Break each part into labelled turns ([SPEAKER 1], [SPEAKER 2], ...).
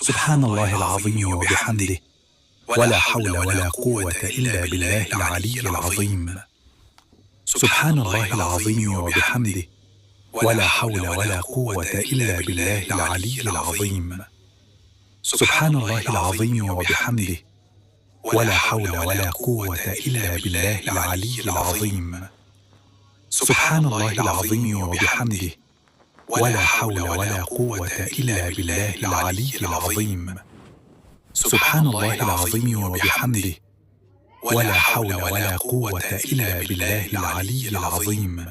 [SPEAKER 1] سبحان الله العظيم وبحمده، ولا حول ولا قوة إلا بالله العلي العظيم. سبحان الله العظيم وبحمده، ولا حول ولا قوة إلا بالله العلي العظيم. سبحان الله العظيم وبحمده، ولا حول ولا قوة إلا بالله العلي العظيم. سبحان الله العظيم وبحمده، ولا حول ولا قوة إلا بالله العلي العظيم. سبحان الله العظيم وبحمده، ولا حول ولا قوة إلا بالله العلي العظيم.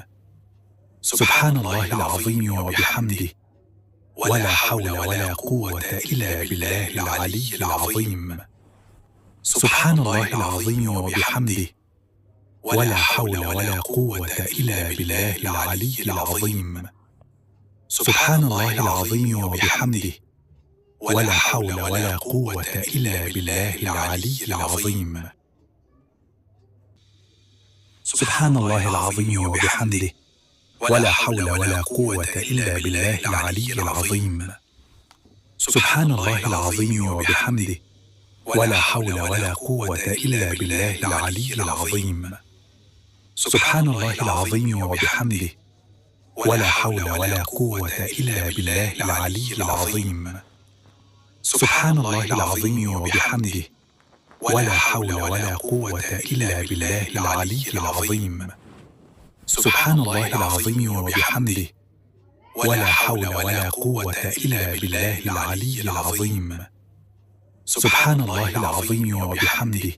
[SPEAKER 1] سبحان الله العظيم وبحمده، ولا حول ولا قوة إلا بالله العلي العظيم. سبحان الله العظيم وبحمده، ولا حول ولا قوة إلا بالله العلي العظيم. سبحان الله العظيم وبحمده، ولا حول ولا قوة إلا بالله العلي العظيم. سبحان الله العظيم وبحمده، ولا حول ولا قوة إلا بالله العلي العظيم. سبحان الله العظيم وبحمده، ولا حول ولا قوة إلا بالله العلي العظيم. سبحان الله العظيم وبحمده، ولا حول ولا قوة إلا بالله العلي العظيم. سبحان الله العظيم وبحمده، ولا حول ولا قوة إلا بالله العلي العظيم. سبحان الله العظيم وبحمده، ولا حول ولا قوة إلا بالله العلي العظيم. سبحان الله العظيم وبحمده،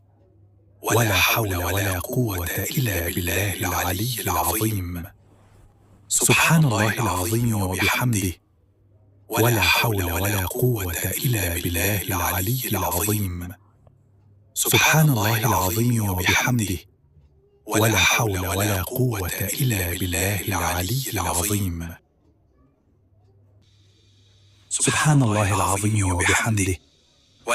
[SPEAKER 1] ولا حول ولا قوة إلا بالله العلي العظيم. سبحان الله العظيم وبحمده، ولا حول ولا قوة إلا بالله العلي العظيم. سبحان الله العظيم وبحمده، ولا حول ولا قوة إلا بالله العلي العظيم. سبحان الله العظيم وبحمده،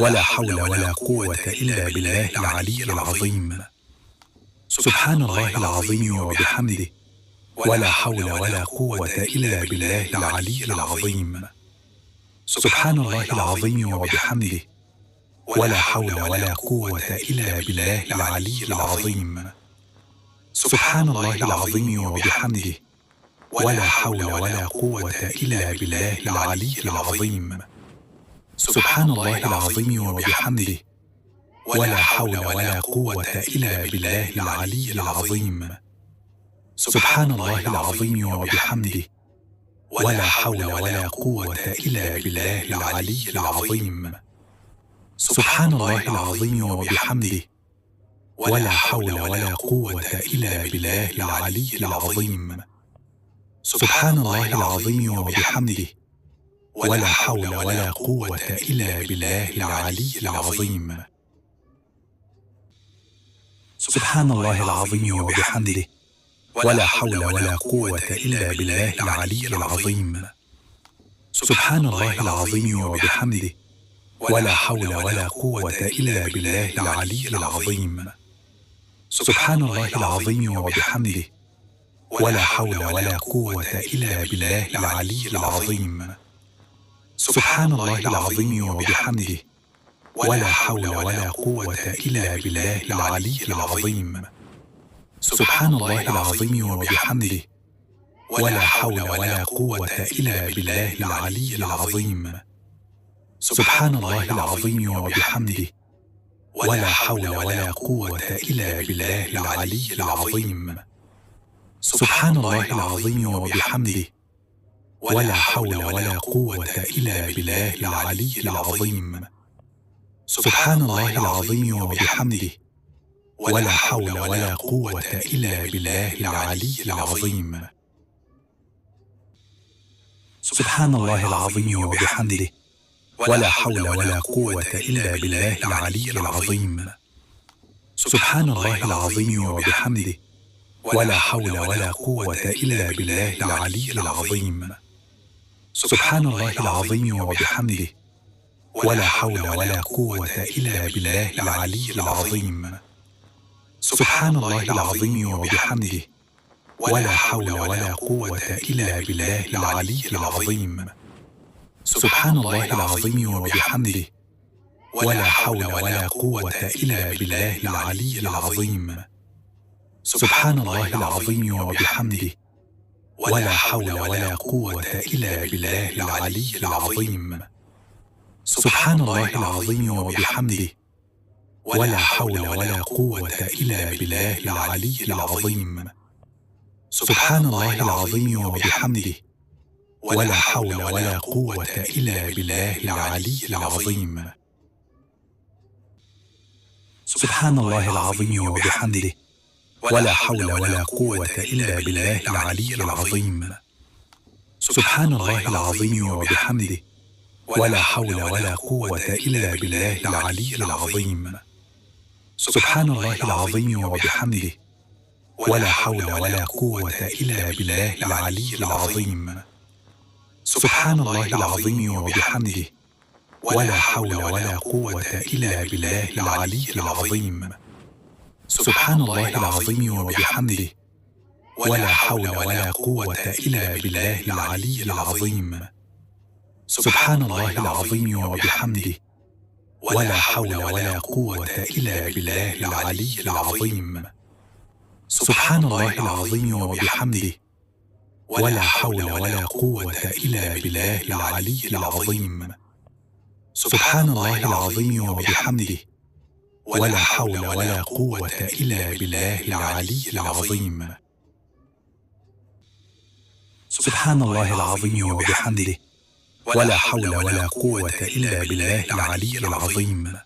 [SPEAKER 1] ولا حول ولا قوة إلا بالله العلي العظيم. سبحان الله العظيم وبحمده، ولا حول ولا قوة إلا بالله العلي العظيم. سبحان الله العظيم وبحمده، ولا حول ولا قوة إلا بالله العلي العظيم. سبحان الله العظيم وبحمده، ولا حول ولا قوة إلا بالله العلي العظيم. سبحان الله العظيم وبحمده، ولا حول ولا قوة إلا بالله العلي العظيم. سبحان الله العظيم وبحمده، ولا حول ولا قوة إلا بالله العلي العظيم. سبحان الله العظيم وبحمده، ولا حول ولا قوة إلا بالله العلي العظيم. سبحان الله العظيم وبحمده، ولا حول ولا قوة إلا بالله العلي العظيم. سبحان الله العظيم وبحمده، ولا حول ولا قوة إلا بالله العلي العظيم. سبحان الله العظيم وبحمده، ولا حول ولا قوة إلا بالله العلي العظيم. سبحان الله العظيم وبحمده، ولا حول ولا قوة إلا بالله العلي العظيم. سبحان الله العظيم وبحمده، ولا حول ولا قوة إلا بالله العلي العظيم. سبحان الله العظيم وبحمده، ولا حول ولا قوة إلا بالله العلي العظيم. سبحان الله العظيم وبحمده، ولا حول ولا قوة إلا بالله العلي العظيم. سبحان الله العظيم وبحمده، ولا حول ولا قوة إلا بالله العلي العظيم. سبحان الله العظيم وبحمده، ولا حول ولا قوة إلا بالله العلي العظيم. سبحان الله العظيم وبحمده، ولا حول ولا قوة إلا بالله العلي العظيم. سبحان الله العظيم وبحمده، ولا حول ولا قوة إلا بالله العلي العظيم. سبحان الله العظيم وبحمده، ولا حول ولا قوة إلا بالله العلي العظيم. سبحان الله العظيم وبحمده، ولا حول ولا قوة إلا بالله العلي العظيم. سبحان الله العظيم وبحمده، ولا حول ولا قوة إلا بالله العلي العظيم. سبحان الله العظيم وبحمده، ولا حول ولا قوة إلا بالله العلي العظيم. سبحان الله العظيم وبحمده، ولا حول ولا قوة إلا بالله العلي العظيم. سبحان الله العظيم وبحمده، ولا حول ولا قوة إلا بالله العلي العظيم. سبحان الله العظيم وبحمده، ولا حول ولا قوة إلا بالله العلي العظيم. سبحان الله العظيم وبحمده، ولا حول ولا قوة إلا بالله العلي العظيم. سبحان الله العظيم وبحمده، ولا حول ولا قوة إلا بالله العلي العظيم. سبحان الله العظيم وبحمده، ولا حول ولا قوة إلا بالله العلي العظيم. سبحان الله العظيم وبحمده، ولا حول ولا قوة إلا بالله العلي العظيم. سبحان الله العظيم وبحمده، ولا حول ولا قوة إلا بالله العلي العظيم. سبحان الله العظيم وبحمده، ولا حول ولا قوة إلا بالله العلي العظيم. سبحان الله العظيم وبحمده، ولا حول ولا قوة إلا بالله العلي العظيم. سبحان الله العظيم وبحمده، ولا حول ولا قوة إلا بالله العلي العظيم.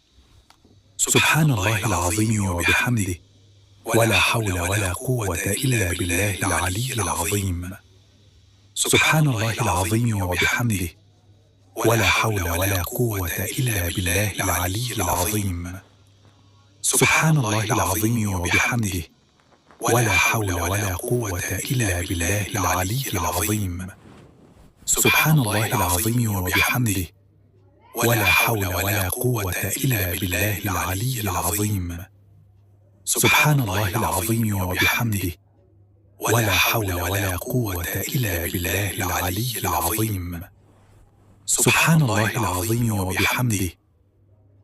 [SPEAKER 1] سبحان الله العظيم وبحمده، ولا حول ولا قوة إلا بالله العلي العظيم. سبحان الله العظيم وبحمده، ولا حول ولا قوة إلا بالله العلي العظيم. سبحان الله العظيم وبحمده، ولا حول ولا قوة إلا بالله العلي العظيم. سبحان الله العظيم وبحمده، ولا حول ولا قوة إلا بالله العلي العظيم. سبحان الله العظيم وبحمده، ولا حول ولا قوة إلا بالله العلي العظيم. سبحان الله العظيم وبحمده،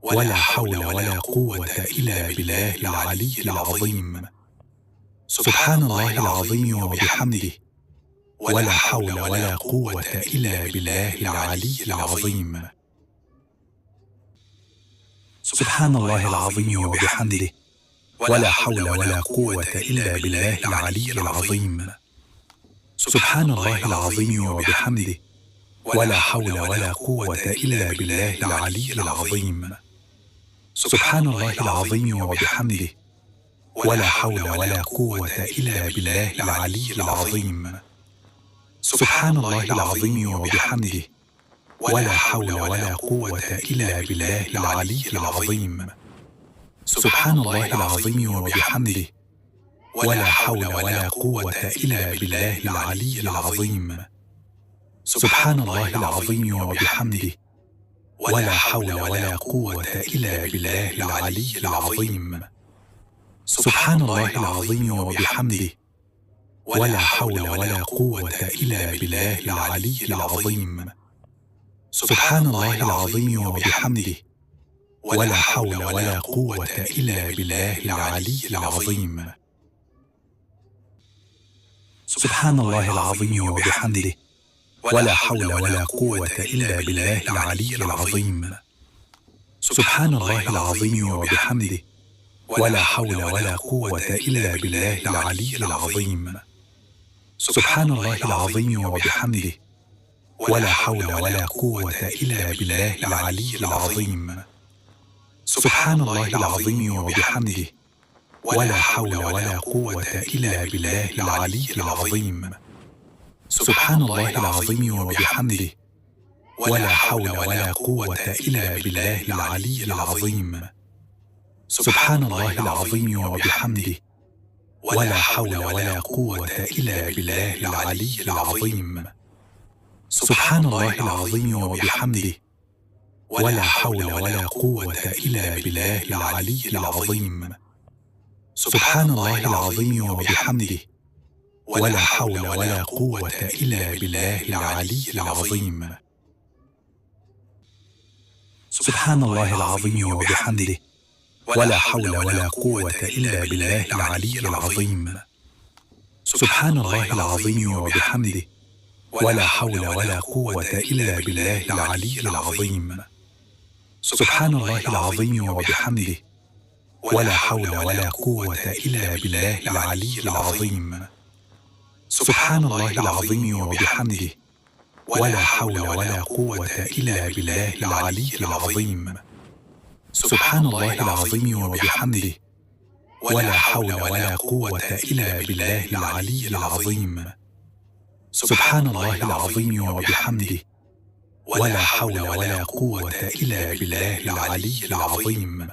[SPEAKER 1] ولا حول ولا قوة إلا بالله العلي العظيم. سبحان الله العظيم وبحمده، ولا حول ولا قوة إلا بالله العلي العظيم. سبحان الله العظيم وبحمده، ولا حول ولا قوة إلا بالله العلي العظيم. سبحان الله العظيم وبحمده، ولا حول ولا قوة إلا بالله العلي العظيم. سبحان الله العظيم وبحمده، ولا حول ولا قوة إلا بالله العلي العظيم. سبحان الله العظيم وبحمده، ولا حول ولا قوة إلا بالله العلي العظيم. سبحان الله العظيم وبحمده، ولا حول ولا قوة إلا بالله العلي العظيم. سبحان الله العظيم وبحمده، ولا حول ولا قوة إلا بالله العلي العظيم. سبحان الله العظيم وبحمده، ولا حول ولا قوة إلا بالله العلي العظيم. سبحان الله العظيم وبحمده، ولا حول ولا قوة إلا بالله العلي العظيم. سبحان الله العظيم وبحمده، ولا حول ولا قوة إلا بالله العلي العظيم. سبحان الله العظيم وبحمده، ولا حول ولا قوة إلا بالله العلي العظيم. سبحان الله العظيم وبحمده، ولا حول ولا قوة إلا بالله العلي العظيم. سبحان الله العظيم وبحمده، ولا حول ولا قوة إلا بالله العلي العظيم. سبحان الله العظيم وبحمده، ولا حول ولا قوة إلا بالله العلي العظيم. سبحان الله العظيم وبحمده، ولا حول ولا قوة إلا بالله العلي العظيم. سبحان الله العظيم وبحمده، ولا حول ولا قوة إلا بالله العلي العظيم. سبحان الله العظيم وبحمده، ولا حول ولا قوة إلا بالله العلي العظيم. سبحان الله العظيم وبحمده، ولا حول ولا قوة إلا بالله العلي العظيم. سبحان الله العظيم وبحمده، ولا حول ولا قوة إلا بالله العلي العظيم. سبحان الله العظيم وبحمده، ولا حول ولا قوة إلا بالله العلي العظيم. سبحان الله العظيم وبحمده، ولا حول ولا قوة إلا بالله العلي العظيم. سبحان الله العظيم وبحمده، ولا حول ولا قوة إلا بالله العلي العظيم. سبحان الله العظيم وبحمده، ولا حول ولا قوة إلا بالله العلي العظيم.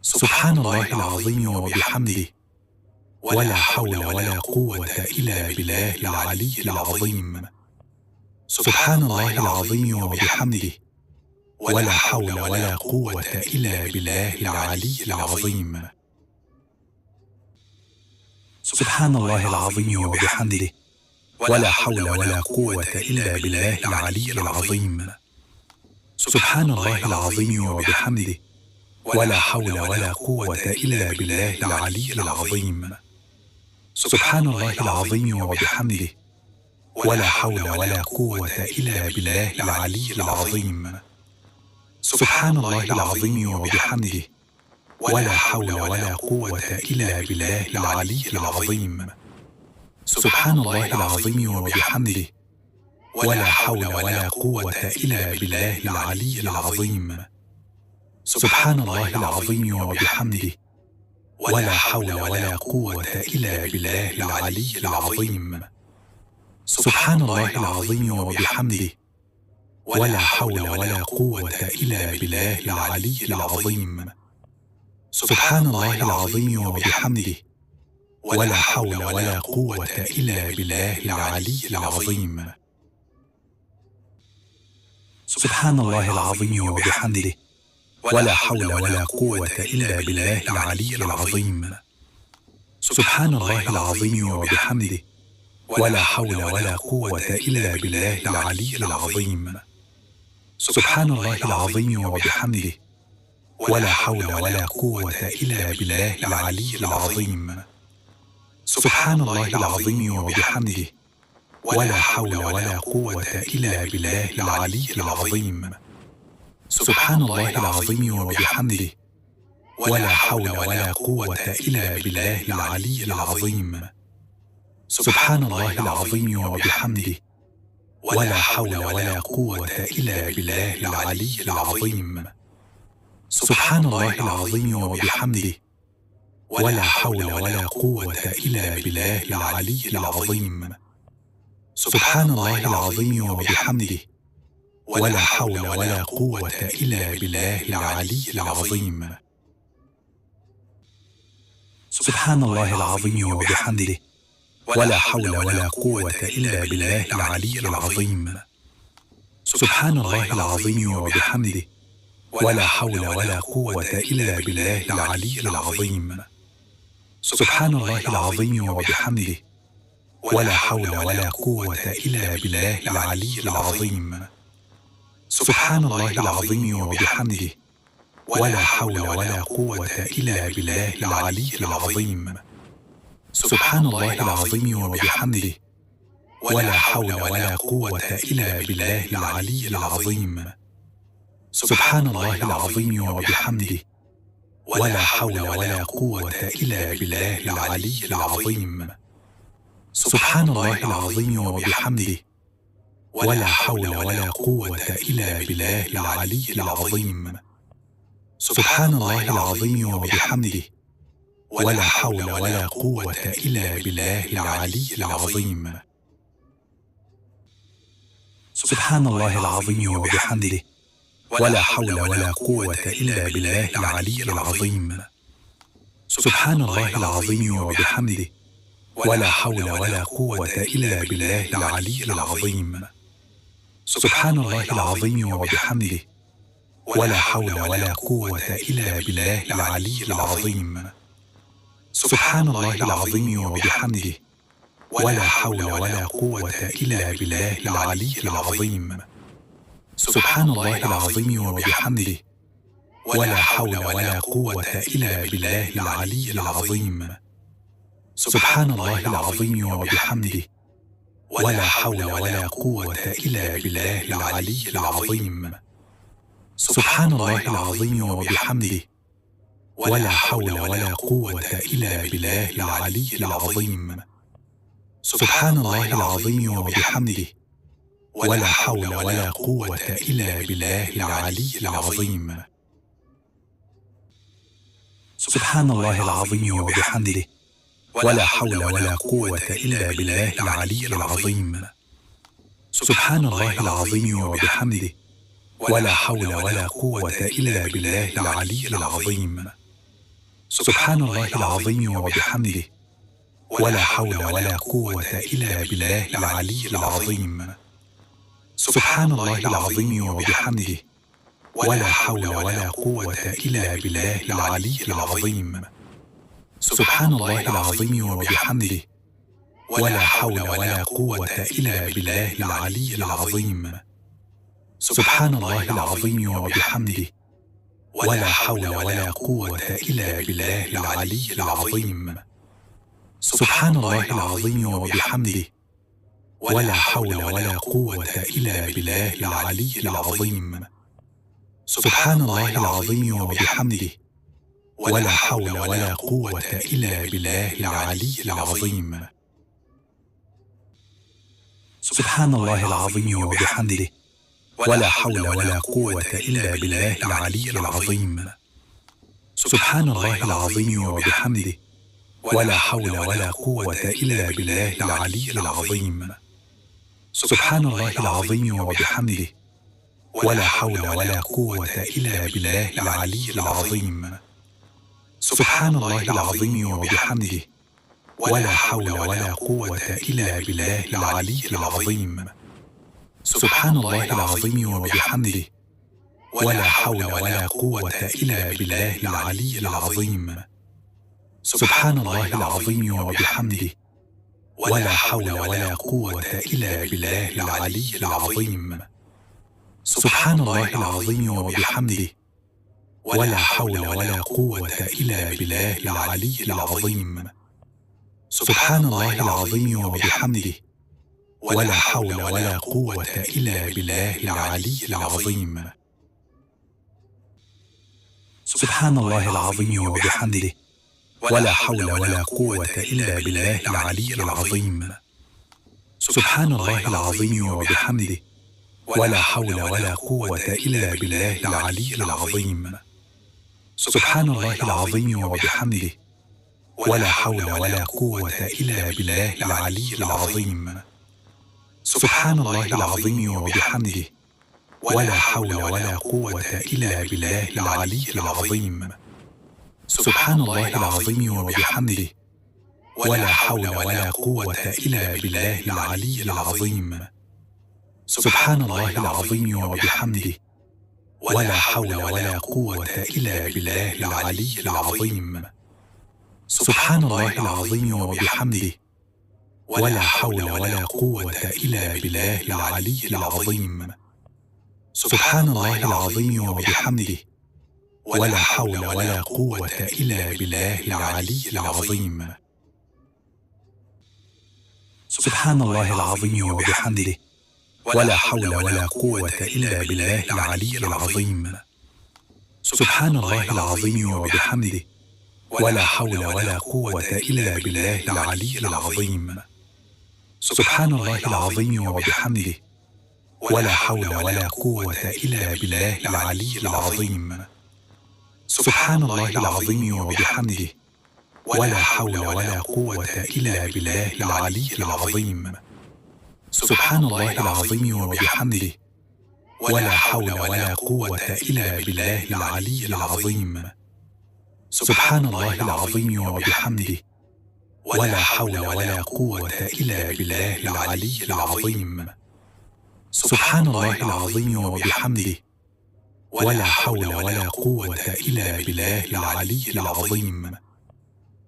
[SPEAKER 1] سبحان الله العظيم وبحمده، ولا حول ولا قوة إلا بالله العلي العظيم. سبحان الله العظيم وبحمده، ولا حول ولا قوة إلا بالله العلي العظيم. سبحان الله العظيم وبحمده، ولا حول ولا قوة إلا بالله العلي العظيم. سبحان الله العظيم وبحمده، ولا حول ولا قوة إلا بالله العلي العظيم. سبحان الله العظيم وبحمده، ولا حول ولا قوة إلا بالله العلي العظيم. سبحان الله العظيم وبحمده، ولا حول ولا قوة إلا بالله العلي العظيم. سبحان الله العظيم وبحمده، ولا حول ولا قوة إلا بالله العلي العظيم. سبحان الله العظيم وبحمده، ولا حول ولا قوة إلا بالله العلي العظيم. سبحان الله العظيم وبحمده، ولا حول ولا قوة إلا بالله العلي العظيم. سبحان الله العظيم وبحمده، ولا حول ولا قوة إلا بالله العلي العظيم. سبحان الله العظيم وبحمده، ولا حول ولا قوة إلا بالله العلي العظيم. سبحان الله العظيم وبحمده، ولا حول ولا قوة إلا بالله العلي العظيم. سبحان الله العظيم وبحمده، ولا حول ولا قوة إلا بالله العلي العظيم. سبحان الله العظيم وبحمده، ولا حول ولا قوة إلا بالله العلي العظيم. سبحان الله العظيم وبحمده، ولا حول ولا قوة إلا بالله العلي العظيم. سبحان الله العظيم وبحمده، ولا حول ولا قوة إلا بالله العلي العظيم. سبحان الله العظيم وبحمده، ولا حول ولا قوة إلا بالله العلي العظيم. سبحان الله العظيم وبحمده، ولا حول ولا قوة إلا بالله العلي العظيم. سبحان الله العظيم وبحمده، ولا حول ولا قوة إلا بالله العلي العظيم. سبحان الله العظيم وبحمده، ولا حول ولا قوة إلا بالله العلي العظيم. سبحان الله العظيم وبحمده، ولا حول ولا قوة إلا بالله العلي العظيم. سبحان الله العظيم وبحمده، ولا حول ولا قوة إلا بالله العلي العظيم. سبحان الله العظيم وبحمده، ولا حول ولا قوة إلا بالله العلي العظيم. سبحان الله العظيم وبحمده، ولا حول ولا قوة إلا بالله العلي العظيم. سبحان الله العظيم وبحمده، ولا حول ولا قوة إلا بالله العلي العظيم. سبحان الله العظيم وبحمده، ولا حول ولا قوة إلا بالله العلي العظيم. سبحان الله العظيم وبحمده، ولا حول ولا قوة إلا بالله العلي العظيم. سبحان الله العظيم وبحمده، ولا حول ولا قوة إلا بالله العلي العظيم. سبحان الله العظيم وبحمده، ولا حول ولا قوة إلا بالله العلي العظيم. سبحان الله العظيم وبحمده، ولا حول ولا قوة إلا بالله العلي العظيم. سبحان الله العظيم وبحمده، ولا حول ولا قوة إلا بالله العلي العظيم. سبحان الله العظيم وبحمده، ولا حول ولا قوة إلا بالله العلي العظيم. سبحان الله العظيم وبحمده، ولا حول ولا قوة إلا بالله العلي العظيم. سبحان الله العظيم وبحمده، ولا حول ولا قوة إلا بالله العلي العظيم. سبحان الله العظيم وبحمده، ولا حول ولا قوة إلا بالله العلي العظيم. سبحان الله العظيم وبحمده، ولا حول ولا قوة إلا بالله العلي العظيم. سبحان الله العظيم وبحمده، ولا حول ولا قوة إلا بالله العلي العظيم. سبحان الله العظيم وبحمده، ولا حول ولا قوة إلا بالله العلي العظيم. سبحان الله العظيم وبحمده، ولا حول ولا قوة إلا بالله العلي العظيم. سبحان الله العظيم وبحمده، ولا حول ولا قوة إلا بالله العلي العظيم. سبحان الله العظيم وبحمده، ولا حول ولا قوة إلا بالله العلي العظيم. سبحان الله العظيم وبحمده، ولا حول ولا قوة إلا بالله العلي العظيم. سبحان الله العظيم وبحمده، ولا حول ولا قوة إلا بالله العلي العظيم. سبحان الله العظيم وبحمده، ولا حول ولا قوة إلا بالله العلي العظيم. سبحان الله العظيم وبحمده، ولا حول ولا قوة إلا بالله العلي العظيم. سبحان الله العظيم وبحمده، ولا حول ولا قوة إلا بالله العلي العظيم. سبحان الله العظيم وبحمده، ولا حول ولا قوة إلا بالله العلي العظيم. سبحان الله العظيم وبحمده، ولا حول ولا قوة إلا بالله العلي العظيم. سبحان الله العظيم وبحمده، ولا حول ولا قوة إلا بالله العلي العظيم. سبحان الله العظيم وبحمده، ولا حول ولا قوة إلا بالله العلي العظيم. سبحان الله العظيم وبحمده، ولا حول ولا قوة إلا بالله العلي العظيم. سبحان الله العظيم وبحمده، ولا حول ولا قوة إلا بالله العلي العظيم. سبحان الله العظيم وبحمده، ولا حول ولا قوة إلا بالله العلي العظيم. سبحان الله العظيم وبحمده، ولا حول ولا قوة إلا بالله العلي العظيم. سبحان الله العظيم وبحمده، ولا حول ولا قوة إلا بالله العلي العظيم. سبحان الله العظيم وبحمده، ولا حول ولا قوة إلا بالله العلي العظيم. سبحان الله العظيم وبحمده، ولا حول ولا قوة إلا بالله العلي العظيم. سبحان الله العظيم وبحمده، ولا حول ولا قوة إلا بالله العلي العظيم. سبحان الله العظيم وبحمده، ولا حول ولا قوة إلا بالله العلي العظيم. سبحان الله العظيم وبحمده، ولا حول ولا قوة إلا بالله العلي العظيم. سبحان الله العظيم وبحمده، ولا حول ولا قوة إلا بالله العلي العظيم. سبحان الله العظيم وبحمده، ولا حول ولا قوة إلا بالله العلي العظيم. سبحان الله العظيم وبحمده، ولا حول ولا قوة إلا بالله العلي العظيم. سبحان الله العظيم وبحمده، ولا حول ولا قوة إلا بالله العلي العظيم. سبحان الله العظيم وبحمده، ولا حول ولا قوة إلا بالله العلي العظيم.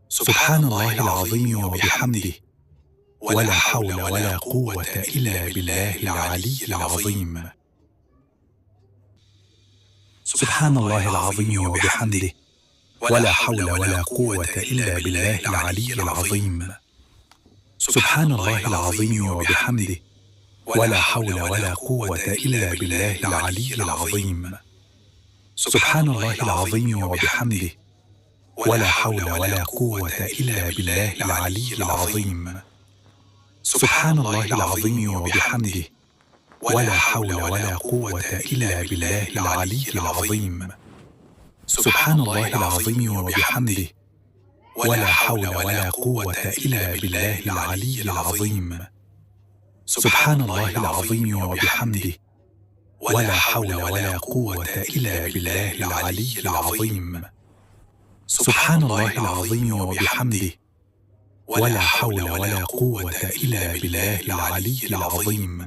[SPEAKER 1] سبحان الله العظيم وبحمده، ولا حول ولا قوة إلا بالله العلي العظيم. سبحان الله العظيم وبحمده، ولا حول ولا قوة إلا بالله العلي العظيم. سبحان الله العظيم وبحمده، ولا حول ولا قوة إلا بالله العلي العظيم. سبحان الله العظيم وبحمده، ولا حول ولا قوة إلا بالله العلي العظيم. سبحان الله العظيم وبحمده، ولا حول ولا قوة إلا بالله العلي العظيم. سبحان الله العظيم وبحمده، ولا حول ولا قوة إلا بالله العلي العظيم. سبحان الله العظيم وبحمده، ولا حول ولا قوة إلا بالله العلي العظيم. سبحان الله العظيم وبحمده، ولا حول ولا قوة إلا بالله العلي العظيم.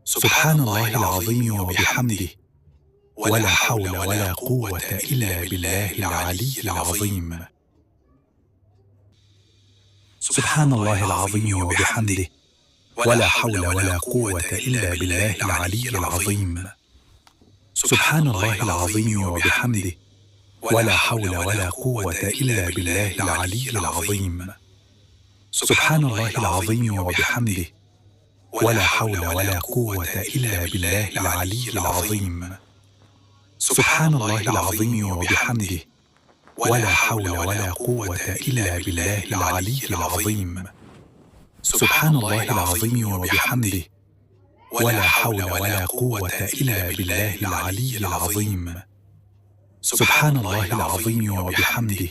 [SPEAKER 1] سبحان الله العظيم وبحمده، ولا حول ولا قوة إلا بالله العلي العظيم. سبحان الله العظيم وبحمده، ولا حول ولا قوة إلا بالله العلي العظيم. سبحان الله العظيم وبحمده، ولا حول ولا قوة إلا بالله العلي العظيم. سبحان الله العظيم وبحمده، ولا حول ولا قوة إلا بالله العلي العظيم. سبحان الله العظيم وبحمده، ولا حول ولا قوة إلا بالله العلي العظيم. سبحان الله العظيم وبحمده، ولا حول ولا قوة إلا بالله العلي العظيم. سبحان الله العظيم وبحمده،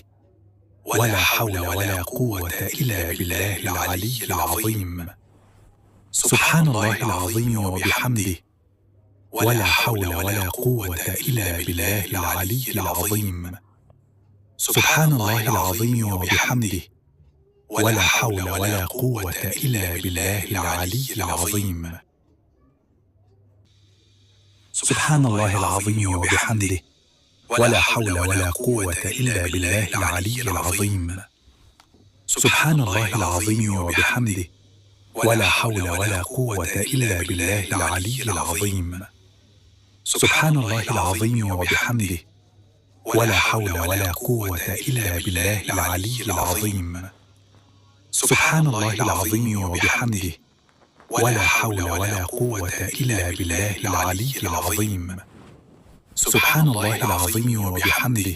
[SPEAKER 1] ولا حول ولا قوة إلا بالله العلي العظيم. سبحان الله العظيم وبحمده، ولا حول ولا قوة إلا بالله العلي العظيم. سبحان الله العظيم وبحمده، ولا حول ولا قوة إلا بالله العلي العظيم. سبحان الله العظيم وبحمده، ولا حول ولا قوة إلا بالله العلي العظيم. سبحان الله العظيم وبحمده، ولا حول ولا قوة إلا بالله العلي العظيم. سبحان الله العظيم وبحمده، ولا حول ولا قوة إلا بالله العلي العظيم. سبحان الله العظيم وبحمده، ولا حول ولا قوة إلا بالله العلي العظيم. سبحان الله العظيم وبحمده،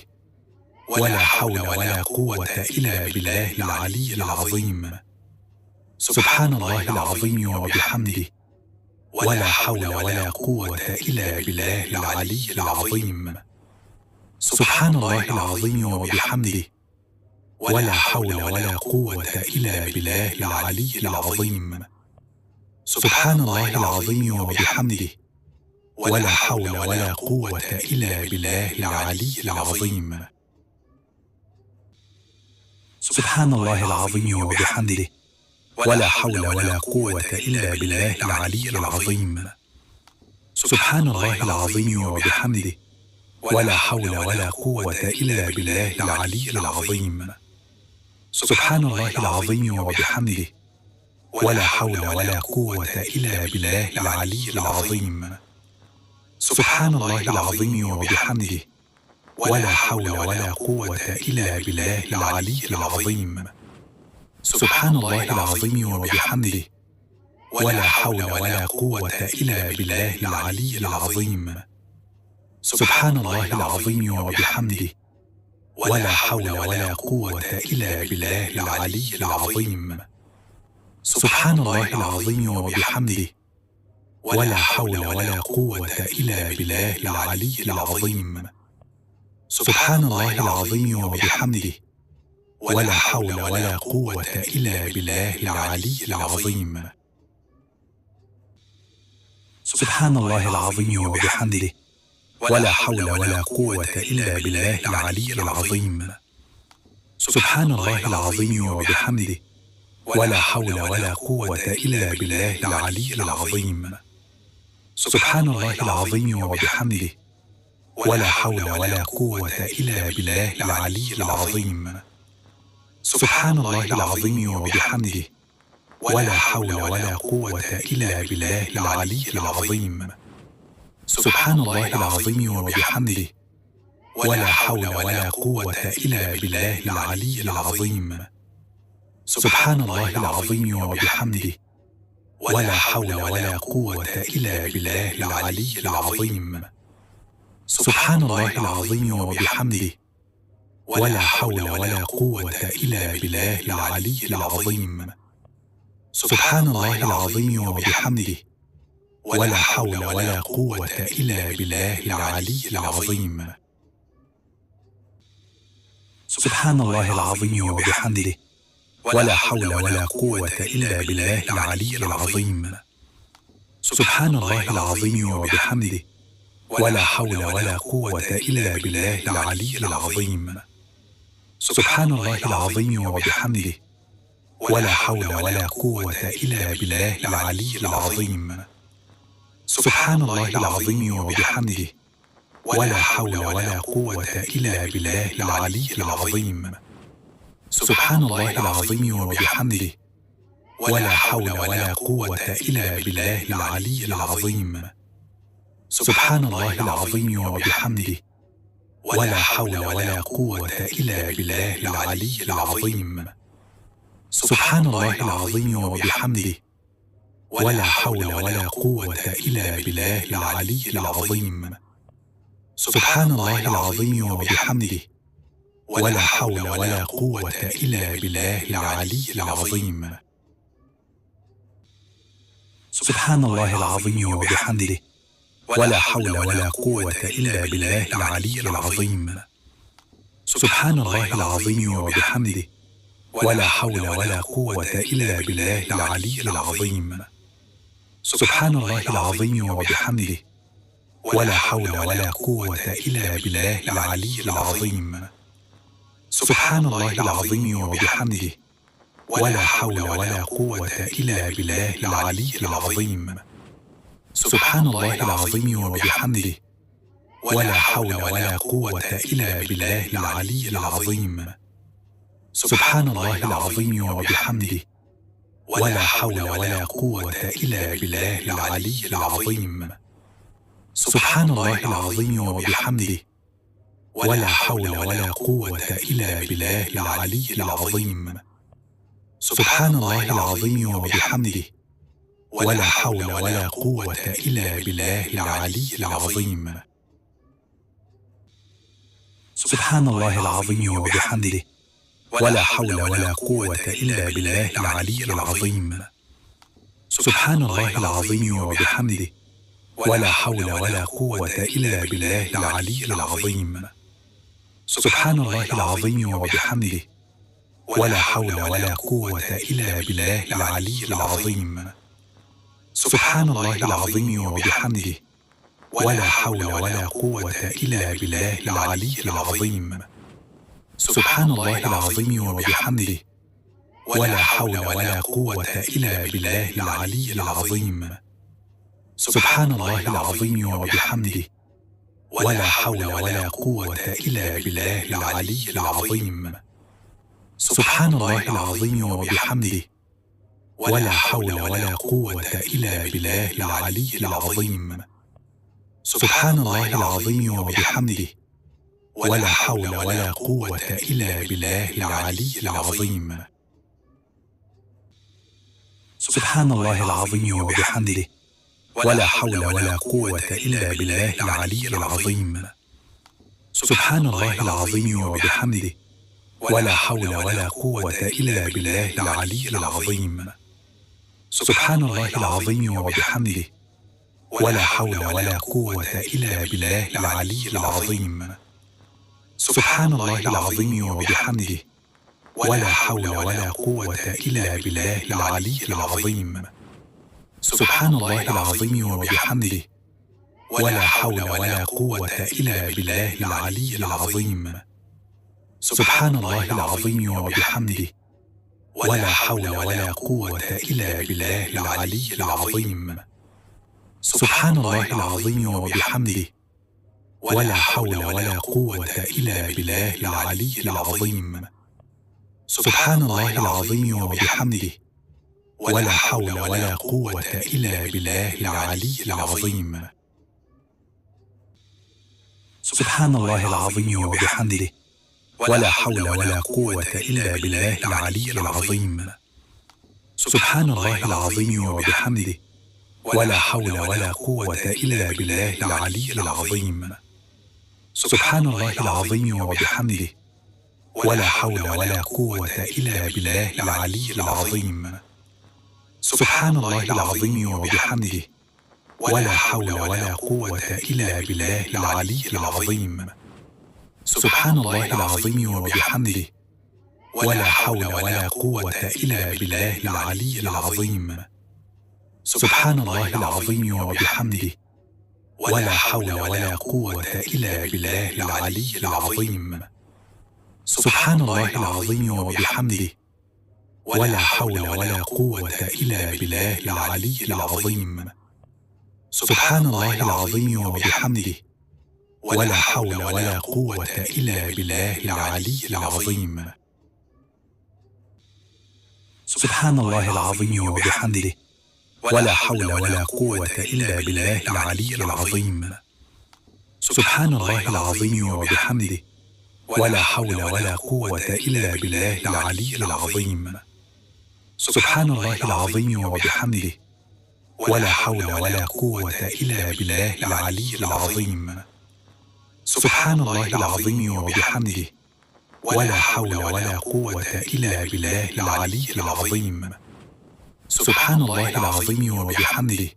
[SPEAKER 1] ولا حول ولا قوة إلا بالله العلي العظيم. سبحان الله العظيم وبحمده، ولا حول ولا قوة إلا بالله العلي العظيم. سبحان الله العظيم وبحمده، ولا حول ولا قوة إلا بالله العلي العظيم. سبحان الله العظيم وبحمده، ولا حول ولا قوة إلا بالله العلي العظيم. سبحان الله العظيم وبحمده، ولا حول ولا قوة إلا بالله العلي العظيم. سبحان الله العظيم وبحمده، ولا حول ولا قوة إلا بالله العلي العظيم. سبحان الله العظيم وبحمده، ولا حول ولا قوة إلا بالله العلي العظيم. سبحان الله العظيم وبحمده، ولا حول ولا قوة إلا بالله العلي العظيم. سبحان الله العظيم وبحمده، ولا حول ولا قوة إلا بالله العلي العظيم. سبحان الله العظيم وبحمده، ولا حول ولا قوة إلا بالله العلي العظيم. سبحان الله العظيم وبحمده، ولا حول ولا قوة إلا بالله العلي العظيم. سبحان الله العظيم وبحمده، ولا حول ولا قوة إلا بالله العلي العظيم. سبحان الله العظيم وبحمده، ولا حول ولا قوة إلا بالله العلي العظيم. سبحان الله العظيم وبحمده، ولا حول ولا قوة إلا بالله العلي العظيم. سبحان الله العظيم وبحمده، ولا حول ولا قوة إلا بالله العلي العظيم. سبحان الله العظيم وبحمده، ولا حول ولا قوة إلا بالله العلي العظيم. سبحان الله العظيم وبحمده، ولا حول ولا قوة إلا بالله العلي العظيم. سبحان الله العظيم وبحمده، ولا حول ولا قوة إلا بالله العلي العظيم. سبحان الله العظيم وبحمده، ولا حول ولا قوة إلا بالله العلي العظيم. سبحان الله العظيم وبحمده، ولا حول ولا قوة إلا بالله العلي العظيم. سبحان الله العظيم وبحمده، ولا حول ولا قوة إلا بالله العلي العظيم. سبحان الله العظيم وبحمده، ولا حول ولا قوة إلا بالله العلي العظيم. سبحان الله العظيم وبحمده، ولا حول ولا قوة إلا بالله العلي العظيم. سبحان الله العظيم وبحمده، ولا حول ولا قوة إلا بالله العلي العظيم. سبحان الله العظيم وبحمده، ولا حول ولا قوة إلا بالله العلي العظيم. سبحان الله العظيم وبحمده، ولا حول ولا قوة إلا بالله العلي العظيم. سبحان الله العظيم وبحمده، ولا حول ولا قوة إلا بالله العلي العظيم. سبحان الله العظيم وبحمده، ولا حول ولا قوة إلا بالله العلي العظيم. سبحان الله العظيم وبحمده، ولا حول ولا قوة إلا بالله العلي العظيم. سبحان الله العظيم وبحمده، ولا حول ولا قوة إلا بالله العلي العظيم. سبحان الله العظيم وبحمده، ولا حول ولا قوة إلا بالله العلي العظيم. سبحان الله العظيم وبحمده، ولا حول ولا قوة إلا بالله العلي العظيم. سبحان الله العظيم وبحمده، ولا حول ولا قوة إلا بالله العلي العظيم. سبحان الله العظيم وبحمده، ولا حول ولا قوة إلا بالله العلي العظيم. سبحان الله العظيم وبحمده، ولا حول ولا قوة إلا بالله العلي العظيم. سبحان الله العظيم وبحمده، ولا حول ولا قوة إلا بالله العلي العظيم. سبحان الله العظيم وبحمده، ولا حول ولا قوة إلا بالله العلي العظيم. سبحان الله العظيم وبحمده، ولا حول ولا قوة إلا بالله العلي العظيم. سبحان الله العظيم وبحمده، ولا حول ولا قوة إلا بالله العلي العظيم. سبحان الله العظيم وبحمده، ولا حول ولا قوة إلا بالله العلي العظيم. سبحان الله العظيم وبحمده، ولا حول ولا قوة إلا بالله العلي العظيم. سبحان الله العظيم وبحمده، ولا حول ولا قوة إلا بالله العلي العظيم. سبحان الله العظيم وبحمده، ولا حول ولا قوة إلا بالله العلي العظيم. سبحان الله العظيم وبحمده، ولا حول ولا قوة إلا بالله العلي العظيم. سبحان الله العظيم وبحمده، ولا حول ولا قوة إلا بالله العلي العظيم. سبحان الله العظيم وبحمده، ولا حول ولا قوة إلا بالله العلي العظيم. سبحان الله العظيم وبحمده، ولا حول ولا قوة إلا بالله العلي العظيم. سبحان الله العظيم وبحمده، ولا حول ولا قوة إلا بالله العلي العظيم. سبحان الله العظيم وبحمده، ولا حول ولا قوة إلا بالله العلي العظيم. سبحان الله العظيم وبحمده، ولا حول ولا قوة إلا بالله العلي العظيم. سبحان الله العظيم وبحمده، ولا حول ولا قوة إلا بالله العلي العظيم. سبحان الله العظيم وبحمده، ولا حول ولا قوة إلا بالله العلي العظيم. سبحان الله العظيم وبحمده، ولا حول ولا قوة إلا بالله العلي العظيم. سبحان الله العظيم وبحمده، ولا حول ولا قوة إلا بالله العلي العظيم. سبحان الله العظيم وبحمده، ولا حول ولا قوة إلا بالله العلي العظيم. سبحان الله العظيم وبحمده، ولا حول ولا قوة إلا بالله العلي العظيم. سبحان الله العظيم وبحمده، ولا حول ولا قوة إلا بالله العلي العظيم. سبحان الله العظيم وبحمده، ولا حول ولا قوة إلا بالله العلي العظيم. سبحان الله العظيم وبحمده، ولا حول ولا قوة إلا بالله العلي العظيم. سبحان الله العظيم وبحمده، ولا حول ولا قوة إلا بالله العلي العظيم. سبحان الله العظيم وبحمده، ولا حول ولا قوة إلا بالله العلي العظيم. سبحان الله العظيم وبحمده، ولا حول ولا قوة إلا بالله العلي العظيم. سبحان الله العظيم وبحمده، ولا حول ولا قوة إلا بالله العلي العظيم. سبحان الله العظيم وبحمده، ولا حول ولا قوة إلا بالله العلي العظيم. سبحان الله العظيم وبحمده،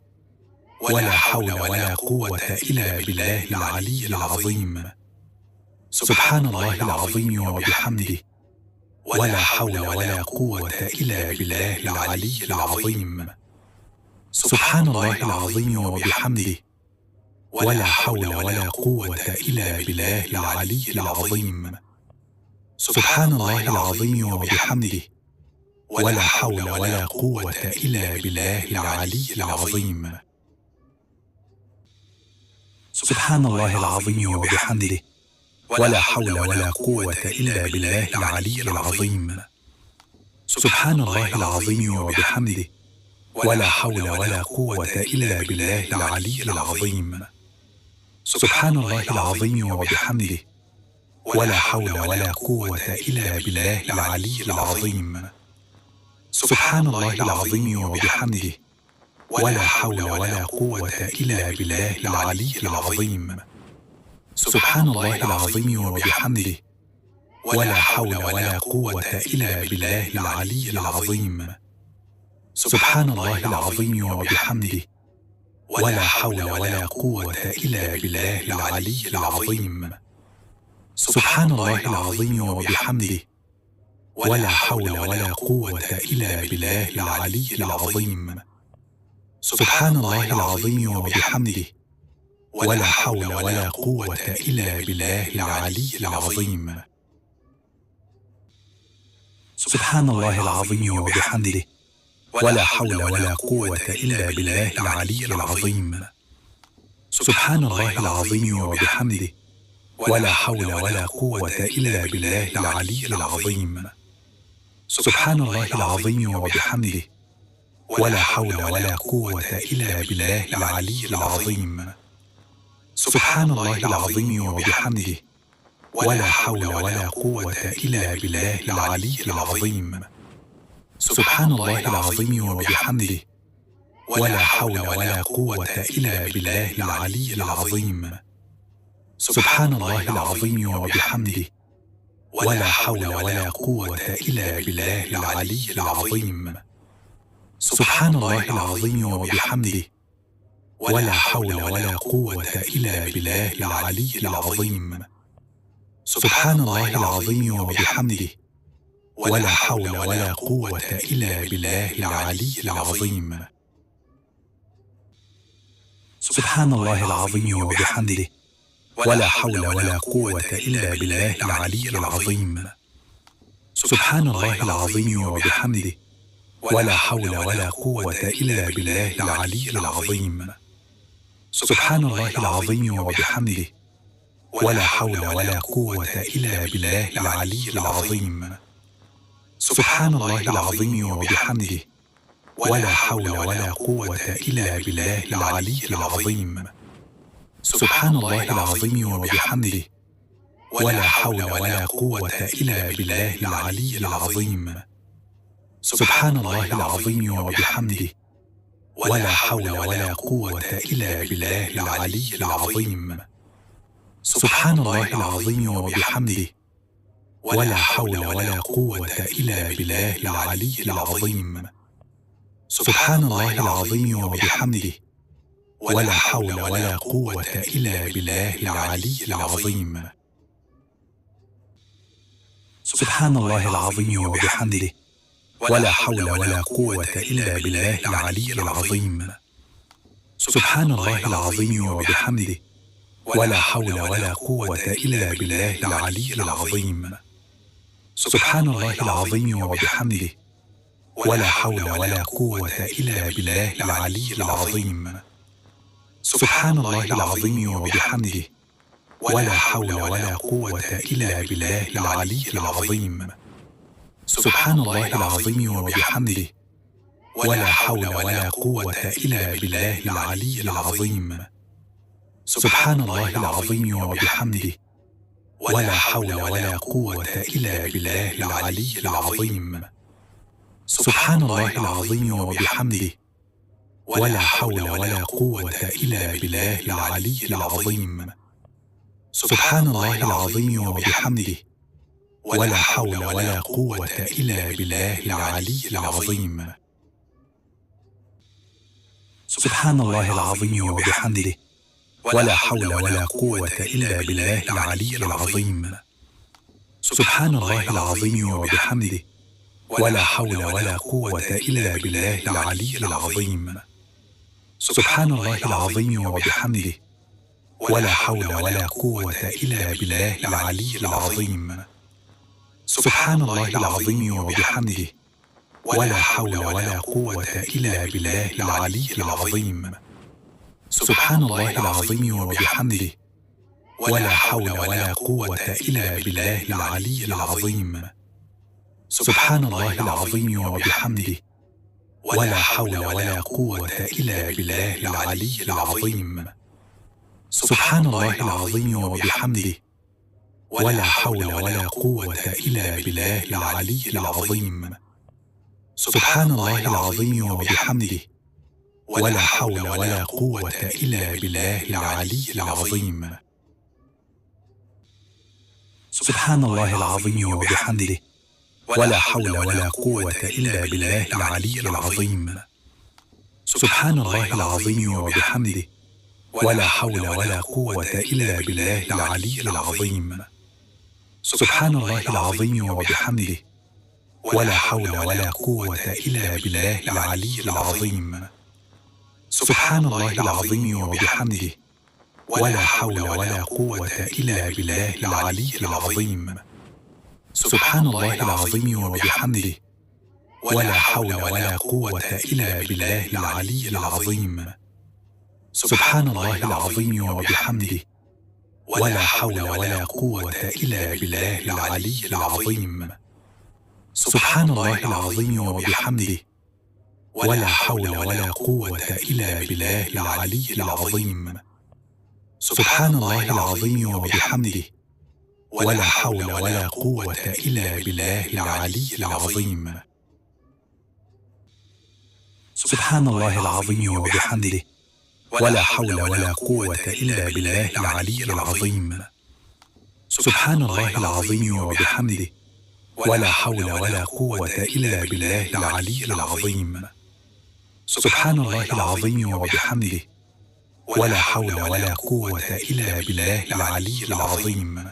[SPEAKER 1] ولا حول ولا قوة إلا بالله العلي العظيم. سبحان الله العظيم وبحمده، ولا حول ولا قوة إلا بالله العلي العظيم. سبحان الله العظيم وبحمده، ولا حول ولا قوة إلا بالله العلي العظيم. سبحان الله العظيم وبحمده، ولا حول ولا قوة إلا بالله العلي العظيم. سبحان الله العظيم وبحمده، ولا حول ولا قوة إلا بالله العلي العظيم. سبحان الله العظيم وبحمده، ولا حول ولا قوة إلا بالله العلي العظيم. سبحان الله العظيم وبحمده، ولا حول ولا قوة إلا بالله العلي العظيم. سبحان الله العظيم وبحمده، ولا حول ولا قوة إلا بالله العلي العظيم. سبحان الله العظيم وبحمده، ولا حول ولا قوة إلا بالله العلي العظيم. سبحان الله العظيم وبحمده، ولا حول ولا قوة إلا بالله العلي العظيم. سبحان الله العظيم وبحمده، ولا حول ولا قوة إلا بالله العلي العظيم. سبحان الله العظيم وبحمده، ولا حول ولا قوة إلا بالله العلي العظيم. سبحان الله العظيم وبحمده، ولا حول ولا قوة إلا بالله العلي العظيم. سبحان الله العظيم وبحمده، ولا حول ولا قوة إلا بالله العلي العظيم. سبحان الله العظيم وبحمده، ولا حول ولا قوة إلا بالله العلي العظيم. سبحان الله العظيم وبحمده، ولا حول ولا قوة إلا بالله العلي العظيم. سبحان الله العظيم وبحمده، ولا حول ولا قوة إلا بالله العلي العظيم. سبحان الله العظيم وبحمده، ولا حول ولا قوة إلا بالله العلي العظيم. سبحان الله العظيم وبحمده، ولا حول ولا قوة إلا بالله العلي العظيم. سبحان الله العظيم وبحمده، ولا حول ولا قوة إلا بالله العلي العظيم. سبحان الله العظيم وبحمده، ولا حول ولا قوة إلا بالله العلي العظيم. سبحان الله العظيم وبحمده، ولا حول ولا قوة إلا بالله العلي العظيم. سبحان الله العظيم وبحمده، ولا حول ولا قوة إلا بالله العلي العظيم. سبحان الله العظيم وبحمده، ولا حول ولا قوة إلا بالله العلي العظيم. سبحان الله العظيم وبحمده، ولا حول ولا قوة إلا بالله العلي العظيم. سبحان الله العظيم وبحمده، ولا حول ولا قوة إلا بالله العلي العظيم. سبحان الله العظيم وبحمده، ولا حول ولا قوة إلا بالله العلي العظيم. سبحان الله العظيم وبحمده، ولا حول ولا قوة إلا بالله العلي العظيم. سبحان الله العظيم وبحمده، ولا حول ولا قوة إلا بالله العلي العظيم. سبحان الله العظيم وبحمده، ولا حول ولا قوة إلا بالله العلي العظيم. سبحان الله العظيم وبحمده، ولا حول ولا قوة إلا بالله العلي العظيم. سبحان الله العظيم وبحمده، ولا حول ولا قوة إلا بالله العلي العظيم. سبحان الله العظيم وبحمده، ولا حول ولا قوة إلا بالله العلي العظيم. سبحان الله العظيم وبحمده، ولا حول ولا قوة إلا بالله العلي العظيم. سبحان الله العظيم وبحمده، ولا حول ولا قوة إلا بالله العلي العظيم. سبحان الله العظيم وبحمده، ولا حول ولا قوة إلا بالله العلي العظيم. سبحان الله العظيم وبحمده، ولا حول ولا قوة إلا بالله العلي العظيم. سبحان الله العظيم وبحمده، ولا حول ولا قوة إلا بالله العلي العظيم. سبحان الله العظيم وبحمده، ولا حول ولا قوة إلا بالله العلي العظيم. سبحان الله العظيم وبحمده، ولا حول ولا قوة إلا بالله العلي العظيم. سبحان الله العظيم وبحمده، ولا حول ولا قوة إلا بالله العلي العظيم. سبحان الله العظيم وبحمده، ولا حول ولا قوة إلا بالله العلي العظيم. سبحان الله العظيم وبحمده، ولا حول ولا قوة إلا بالله العلي العظيم. سبحان الله العظيم وبحمده، ولا حول ولا قوة إلا بالله العلي العظيم. سبحان الله العظيم وبحمده، ولا حول ولا قوة إلا بالله العلي العظيم. سبحان الله العظيم وبحمده، ولا حول ولا قوة إلا بالله العلي العظيم. سبحان الله العظيم وبحمده، ولا حول ولا قوة إلا بالله العلي العظيم. سبحان الله العظيم وبحمده، ولا حول ولا قوة إلا بالله العلي العظيم. سبحان الله العظيم وبحمده، ولا حول ولا قوة إلا بالله العلي العظيم. سبحان الله العظيم وبحمده، ولا حول ولا قوة إلا بالله العلي العظيم. سبحان الله العظيم وبحمده، ولا حول ولا قوة إلا بالله العلي العظيم. سبحان الله العظيم وبحمده، ولا حول ولا قوة إلا بالله العلي العظيم. سبحان الله العظيم وبحمده، ولا حول ولا قوة إلا بالله العلي العظيم. سبحان الله العظيم وبحمده، ولا حول ولا قوة إلا بالله العلي العظيم. سبحان الله العظيم وبحمده، ولا حول ولا قوة إلا بالله العلي العظيم.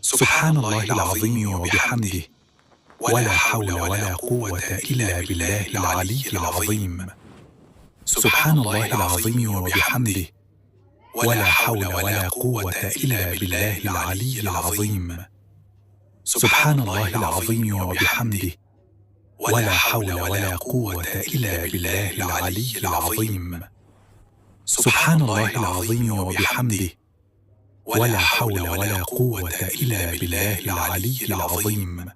[SPEAKER 1] سبحان الله العظيم وبحمده، ولا حول ولا قوة إلا بالله العلي العظيم. سبحان الله العظيم وبحمده، ولا حول ولا قوة إلا بالله العلي العظيم. سبحان الله العظيم وبحمده، ولا حول ولا قوة إلا بالله العلي العظيم. سبحان الله العظيم وبحمده، ولا حول ولا قوة إلا بالله العلي العظيم.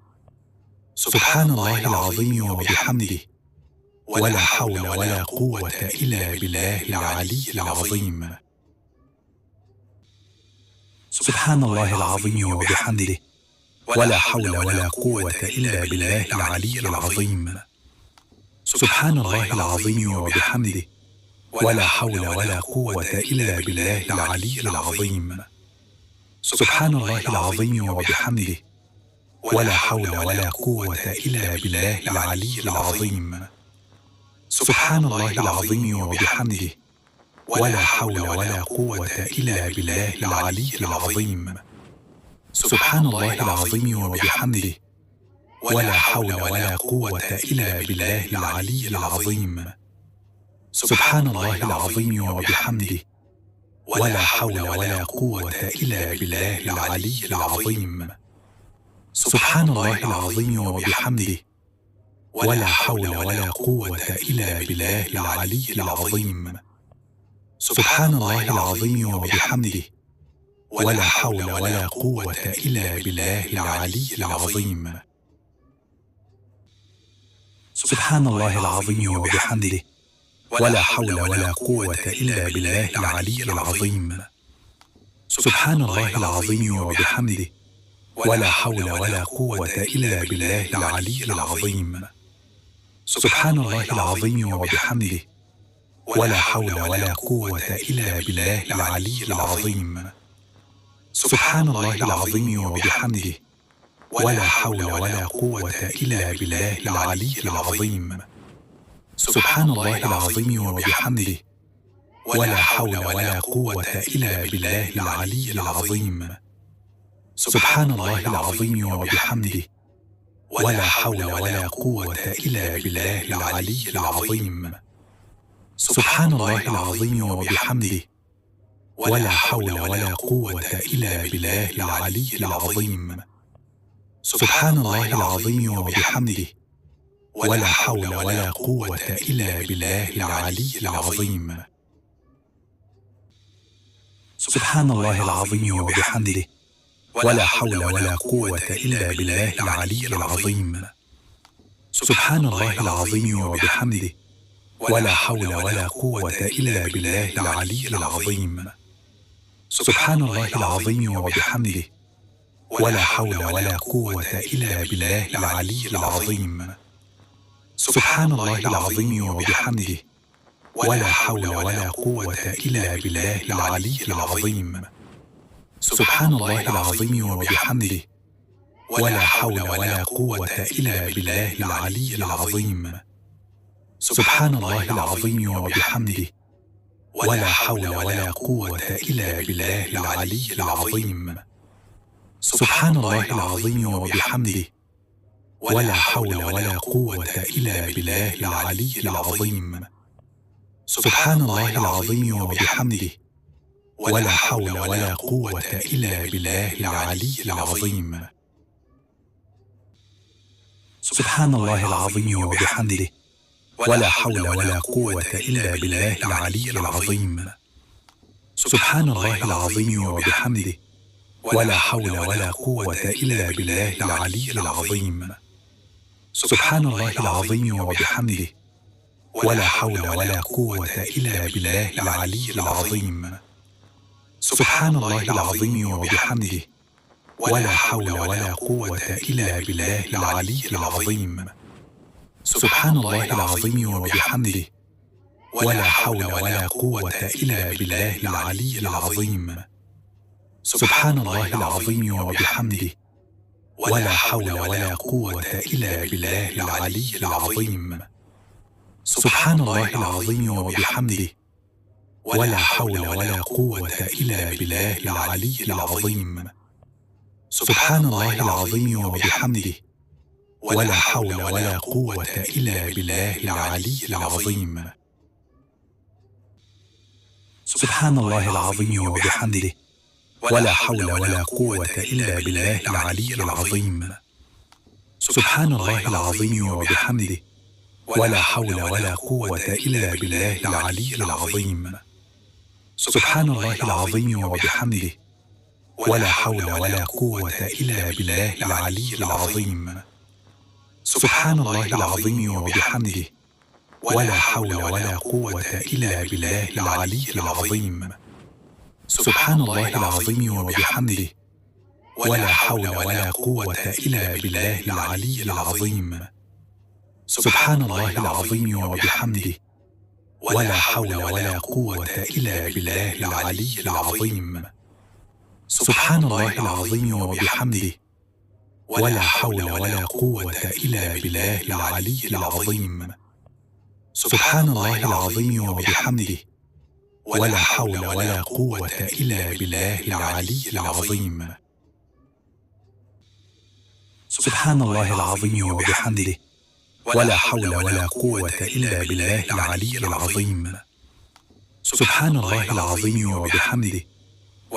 [SPEAKER 1] سبحان الله العظيم وبحمده، ولا حول ولا قوة إلا بالله العلي العظيم. سبحان الله العظيم وبحمده، ولا حول ولا قوة إلا بالله العلي العظيم. سبحان الله العظيم وبحمده، ولا حول ولا قوة إلا بالله العلي العظيم. سبحان الله العظيم وبحمده، ولا حول ولا قوة إلا بالله العلي العظيم. سبحان الله العظيم وبحمده، ولا حول ولا قوة إلا بالله العلي العظيم. سبحان الله العظيم وبحمده، ولا حول ولا قوة إلا بالله العلي العظيم. سبحان الله العظيم وبحمده، ولا حول ولا قوة إلا بالله العلي العظيم. سبحان الله العظيم وبحمده، ولا حول ولا قوة إلا بالله العلي العظيم. سبحان الله العظيم وبحمده، ولا حول ولا قوة إلا بالله العلي العظيم. سبحان الله العظيم وبحمده، ولا حول ولا قوة إلا بالله العلي العظيم. سبحان الله العظيم وبحمده، ولا حول ولا قوة إلا بالله العلي العظيم. سبحان الله العظيم وبحمده، ولا حول ولا قوة إلا بالله العلي العظيم. سبحان الله العظيم وبحمده، ولا حول ولا قوة إلا بالله العلي العظيم. سبحان الله العظيم وبحمده، ولا حول ولا قوة إلا بالله العلي العظيم. سبحان الله العظيم وبحمده، ولا حول ولا قوة إلا بالله العلي العظيم. سبحان الله العظيم وبحمده، ولا حول ولا قوة إلا بالله العلي العظيم. سبحان الله العظيم وبحمده، ولا حول ولا قوة إلا بالله العلي العظيم. سبحان الله العظيم وبحمده، ولا حول ولا قوة إلا بالله العلي العظيم. سبحان الله العظيم وبحمده، ولا حول ولا قوة إلا بالله العلي العظيم. سبحان الله العظيم وبحمده، ولا حول ولا قوة إلا بالله العلي العظيم. سبحان الله العظيم وبحمده، ولا حول ولا قوة إلا بالله العلي العظيم. سبحان الله العظيم وبحمده، ولا حول ولا قوة إلا بالله العلي العظيم. سبحان الله العظيم وبحمده، ولا حول ولا قوة إلا بالله العلي العظيم. سبحان الله العظيم وبحمده، ولا حول ولا قوة إلا بالله العلي العظيم. سبحان الله العظيم وبحمده، ولا حول ولا قوة إلا بالله العلي العظيم. سبحان الله العظيم وبحمده، ولا حول ولا قوة إلا بالله العلي العظيم. سبحان الله العظيم وبحمده، ولا حول ولا قوة إلا بالله العلي العظيم. سبحان الله العظيم وبحمده، ولا حول ولا قوة إلا بالله العلي العظيم. سبحان الله العظيم وبحمده، ولا حول ولا قوة إلا بالله العلي العظيم. سبحان الله العظيم وبحمده، ولا حول ولا قوة إلا بالله العلي العظيم. سبحان الله العظيم وبحمده، ولا حول ولا قوة إلا بالله العلي العظيم. سبحان الله العظيم وبحمده، ولا حول ولا قوة إلا بالله العلي العظيم. سبحان الله العظيم وبحمده، ولا حول ولا قوة إلا بالله العلي العظيم. سبحان الله العظيم وبحمده، ولا حول ولا قوة إلا بالله العلي العظيم. سبحان الله العظيم وبحمده، ولا حول ولا قوة إلا بالله العلي العظيم. سبحان الله العظيم وبحمده، ولا حول ولا قوة إلا بالله العلي العظيم. سبحان الله العظيم وبحمده، ولا حول ولا قوة إلا بالله العلي العظيم. سبحان الله العظيم وبحمده، ولا حول ولا قوة إلا بالله العلي العظيم. سبحان الله العظيم وبحمده، ولا حول ولا قوة إلا بالله العلي العظيم. سبحان الله العظيم وبحمده، ولا حول ولا قوة إلا بالله العلي العظيم. سبحان الله العظيم وبحمده، ولا حول ولا قوة إلا بالله العلي العظيم. سبحان الله العظيم وبحمده، ولا حول ولا قوة إلا بالله العلي العظيم. سبحان الله العظيم وبحمده،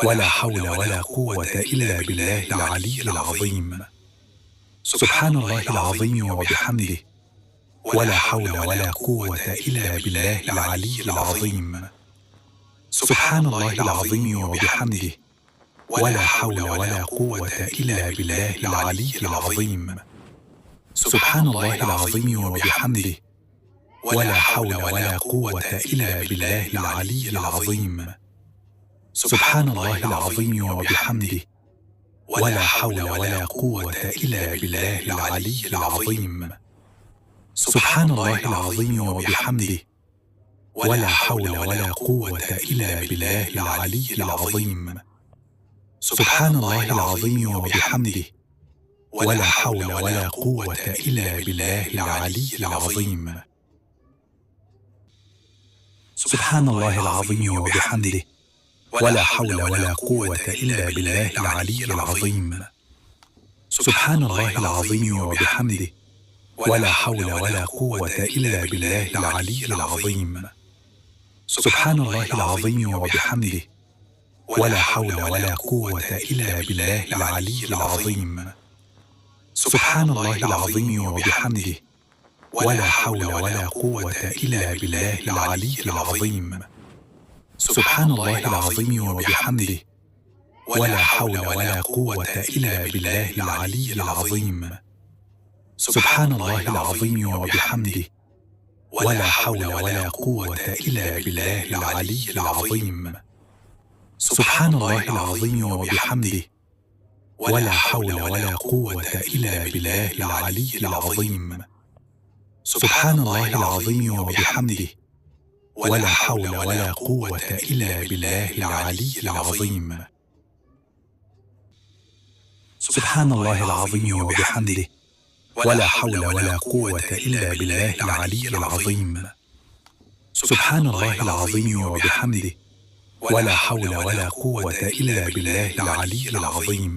[SPEAKER 1] ولا حول ولا قوة إلا بالله العلي العظيم. سبحان الله العظيم وبحمده، ولا حول ولا قوة إلا بالله العلي العظيم. سبحان الله العظيم وبحمده، ولا حول ولا قوة إلا بالله العلي العظيم. سبحان الله العظيم وبحمده، ولا حول ولا قوة إلا بالله العلي العظيم. سبحان الله العظيم وبحمده، ولا حول ولا قوة إلا بالله العلي العظيم. سبحان الله العظيم وبحمده، ولا حول ولا قوة إلا بالله العلي العظيم. سبحان الله العظيم وبحمده، ولا حول ولا قوة إلا بالله العلي العظيم. سبحان الله العظيم وبحمده، ولا حول ولا قوة إلا بالله العلي العظيم. سبحان الله العظيم وبحمده، ولا حول ولا قوة إلا بالله العلي العظيم. سبحان الله العظيم وبحمده، ولا حول ولا قوة إلا بالله العلي العظيم. سبحان الله العظيم وبحمده، ولا حول ولا قوة إلا بالله العلي العظيم. سبحان الله العظيم وبحمده، ولا حول ولا قوة إلا بالله العلي العظيم. سبحان الله العظيم وبحمده، ولا حول ولا قوة إلا بالله العلي العظيم. سبحان الله العظيم وبحمده، ولا حول ولا قوة إلا بالله العلي العظيم. سبحان الله العظيم وبحمده، ولا حول ولا قوة إلا بالله العلي العظيم. سبحان الله العظيم وبحمده، ولا حول ولا قوة إلا بالله العلي العظيم. سبحان الله العظيم وبحمده، ولا حول ولا قوة إلا بالله العلي العظيم.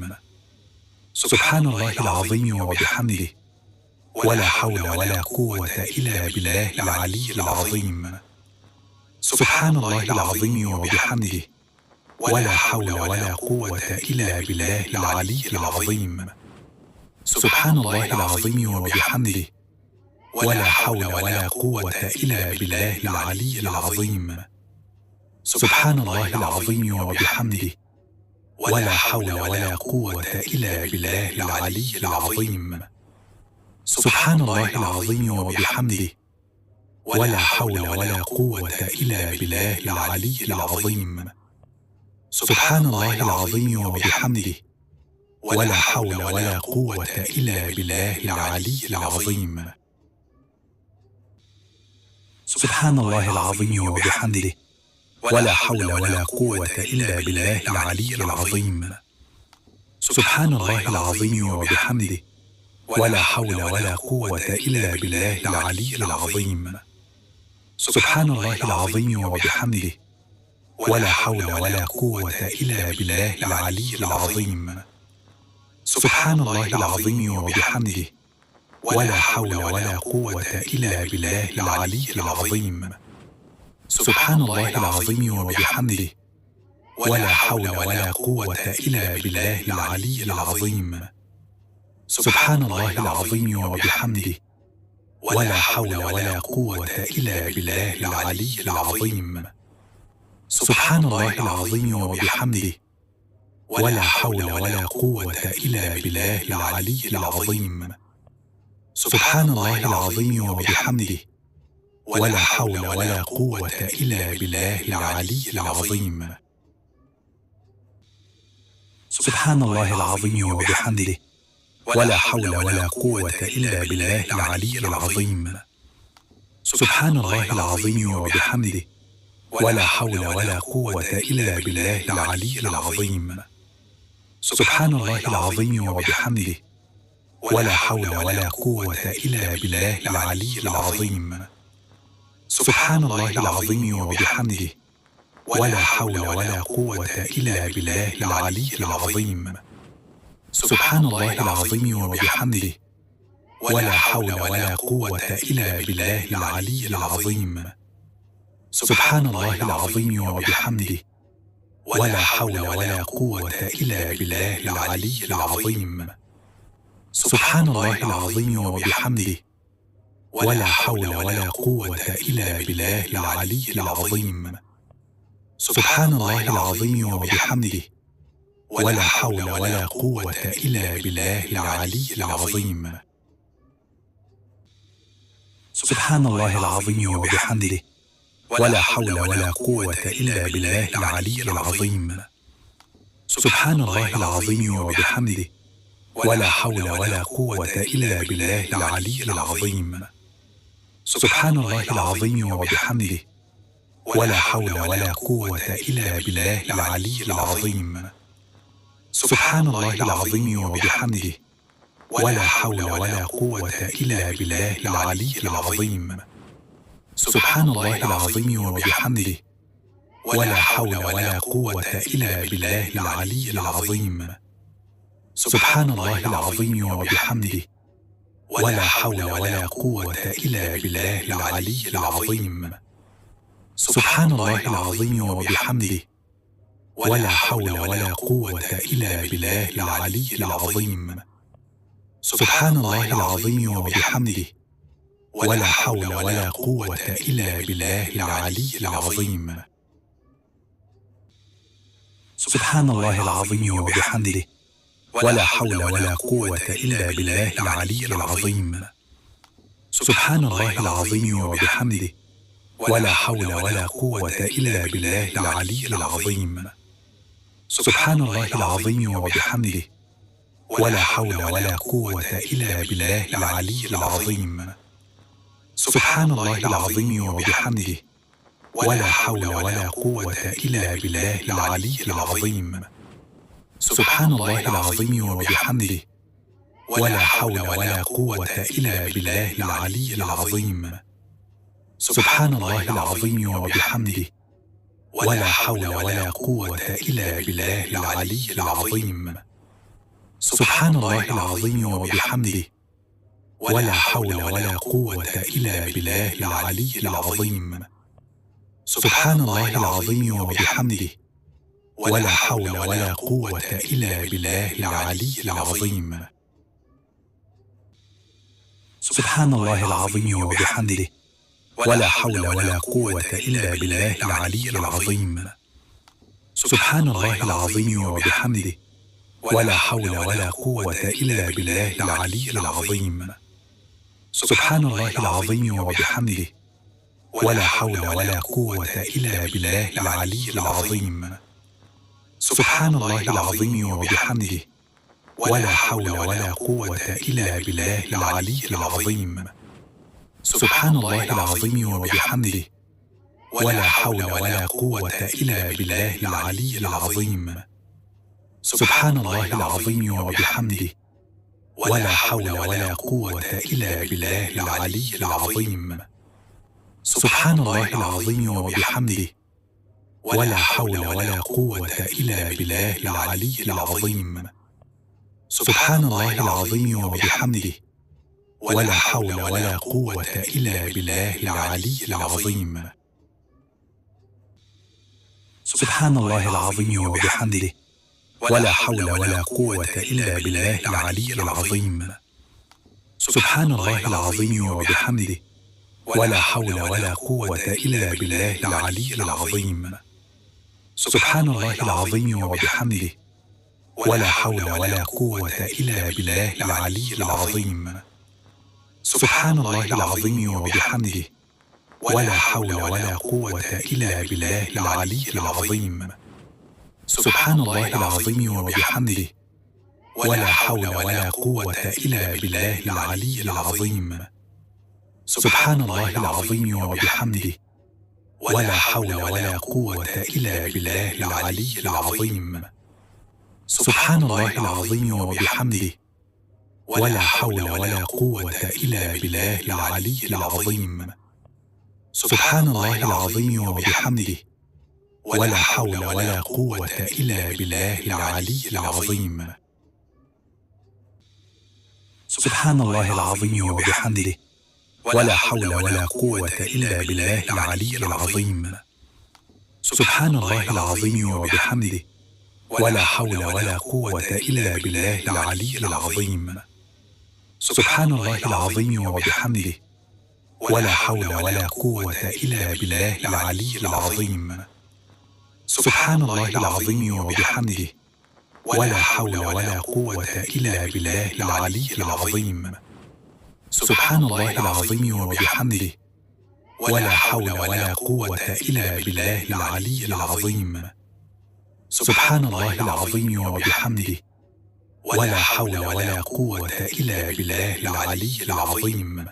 [SPEAKER 1] سبحان الله العظيم وبحمده، ولا حول ولا قوة إلا بالله العلي العظيم. سبحان الله العظيم وبحمده، ولا حول ولا قوة إلا بالله العلي العظيم. سبحان الله العظيم وبحمده، ولا حول ولا قوة إلا بالله العلي العظيم. سبحان الله العظيم وبحمده، ولا حول ولا قوة إلا بالله العلي العظيم. سبحان الله العظيم وبحمده، ولا حول ولا قوة إلا بالله العلي العظيم. سبحان الله العظيم وبحمده، ولا حول ولا قوة إلا بالله العلي العظيم. سبحان الله العظيم وبحمده، ولا حول ولا قوة إلا بالله العلي العظيم. سبحان الله العظيم وبحمده، ولا حول ولا قوة إلا بالله العلي العظيم. سبحان الله العظيم وبحمده، ولا حول ولا قوة إلا بالله العلي العظيم. سبحان الله العظيم وبحمده، ولا حول ولا قوة إلا بالله العلي العظيم. سبحان الله العظيم وبحمده، ولا حول ولا قوة إلا بالله العلي العظيم. سبحان الله العظيم وبحمده، ولا حول ولا قوة إلا بالله العلي العظيم. سبحان الله العظيم وبحمده، ولا حول ولا قوة إلا بالله العلي العظيم. سبحان الله العظيم وبحمده، ولا حول ولا قوة إلا بالله العلي العظيم. سبحان الله العظيم وبحمده، ولا حول ولا قوة إلا بالله العلي العظيم. سبحان الله العظيم وبحمده، ولا حول ولا قوة إلا بالله العلي العظيم. سبحان الله العظيم وبحمده، ولا حول ولا قوة إلا بالله العلي العظيم. سبحان الله العظيم وبحمده، ولا حول ولا قوة إلا بالله العلي العظيم. سبحان الله العظيم وبحمده، ولا حول ولا قوة إلا بالله العلي العظيم. سبحان الله العظيم وبحمده، ولا حول ولا قوة إلا بالله العلي العظيم. سبحان الله العظيم وبحمده، ولا حول ولا قوة إلا بالله العلي العظيم. سبحان الله العظيم وبحمده، ولا حول ولا قوة إلا بالله العلي العظيم. سبحان الله العظيم وبحمده، ولا حول ولا قوة إلا بالله العلي العظيم. سبحان الله العظيم وبحمده، ولا حول ولا قوة إلا بالله العلي العظيم. سبحان الله العظيم وبحمده، ولا حول ولا قوة إلا بالله العلي العظيم. سبحان الله العظيم وبحمده، ولا حول ولا قوة إلا بالله العلي العظيم. سبحان الله العظيم وبحمده، ولا حول ولا قوة إلا بالله العلي العظيم. سبحان الله العظيم وبحمده، ولا حول ولا قوة إلا بالله العلي العظيم. سبحان الله العظيم وبحمده، ولا حول ولا قوة إلا بالله العلي العظيم. سبحان الله العظيم وبحمده، ولا حول ولا قوة إلا بالله العلي العظيم. سبحان الله العظيم وبحمده، ولا حول ولا قوة إلا بالله العلي العظيم. سبحان الله العظيم وبحمده، ولا حول ولا قوة إلا بالله العلي العظيم. سبحان الله العظيم وبحمده، ولا حول ولا قوة إلا بالله العلي العظيم. سبحان الله العظيم وبحمده، ولا حول ولا قوة إلا بالله العلي العظيم. سبحان الله العظيم وبحمده، ولا حول ولا قوة إلا بالله العلي العظيم. سبحان الله العظيم وبحمده، ولا حول ولا قوة إلا بالله العلي العظيم. سبحان الله العظيم وبحمده، ولا حول ولا قوة إلا بالله العلي العظيم. سبحان الله العظيم وبحمده، ولا حول ولا قوة إلا بالله العلي العظيم. سبحان الله العظيم وبحمده، ولا حول ولا قوة إلا بالله العلي العظيم. سبحان الله العظيم وبحمده، ولا حول ولا قوة إلا بالله العلي العظيم. سبحان الله العظيم وبحمده، ولا حول ولا قوة إلا بالله العلي العظيم. سبحان الله العظيم وبحمده، ولا حول ولا قوة إلا بالله العلي العظيم. سبحان الله العظيم وبحمده، ولا حول ولا قوة إلا بالله العلي العظيم. سبحان الله العظيم وبحمده، ولا حول ولا قوة إلا بالله العلي العظيم. سبحان الله العظيم وبحمده، ولا حول ولا قوة إلا بالله العلي العظيم. سبحان الله العظيم وبحمده، ولا حول ولا قوة إلا بالله العلي العظيم. سبحان الله العظيم وبحمده، ولا حول ولا قوة إلا بالله العلي العظيم. سبحان الله العظيم وبحمده، ولا حول ولا قوة إلا بالله العلي العظيم. سبحان الله العظيم وبحمده، ولا حول ولا قوة إلا بالله العلي العظيم. سبحان الله العظيم وبحمده، ولا حول ولا قوة إلا بالله العلي العظيم. سبحان الله العظيم وبحمده، ولا حول ولا قوة إلا بالله العلي العظيم. سبحان الله العظيم وبحمده، ولا حول ولا قوة إلا بالله العلي العظيم. سبحان الله العظيم وبحمده، ولا حول ولا قوة إلا بالله العلي العظيم. سبحان الله العظيم وبحمده، ولا حول ولا قوة إلا بالله العلي العظيم. سبحان الله العظيم وبحمده، ولا حول ولا قوة إلا بالله العلي العظيم. سبحان الله العظيم وبحمده، ولا حول ولا قوة إلا بالله العلي العظيم. سبحان الله العظيم وبحمده، ولا حول ولا قوة إلا بالله العلي العظيم. سبحان الله العظيم وبحمده، ولا حول ولا قوة إلا بالله العلي العظيم. سبحان الله العظيم وبحمده، ولا حول ولا قوة إلا بالله العلي العظيم. سبحان الله العظيم وبحمده، ولا حول ولا قوة إلا بالله العلي العظيم.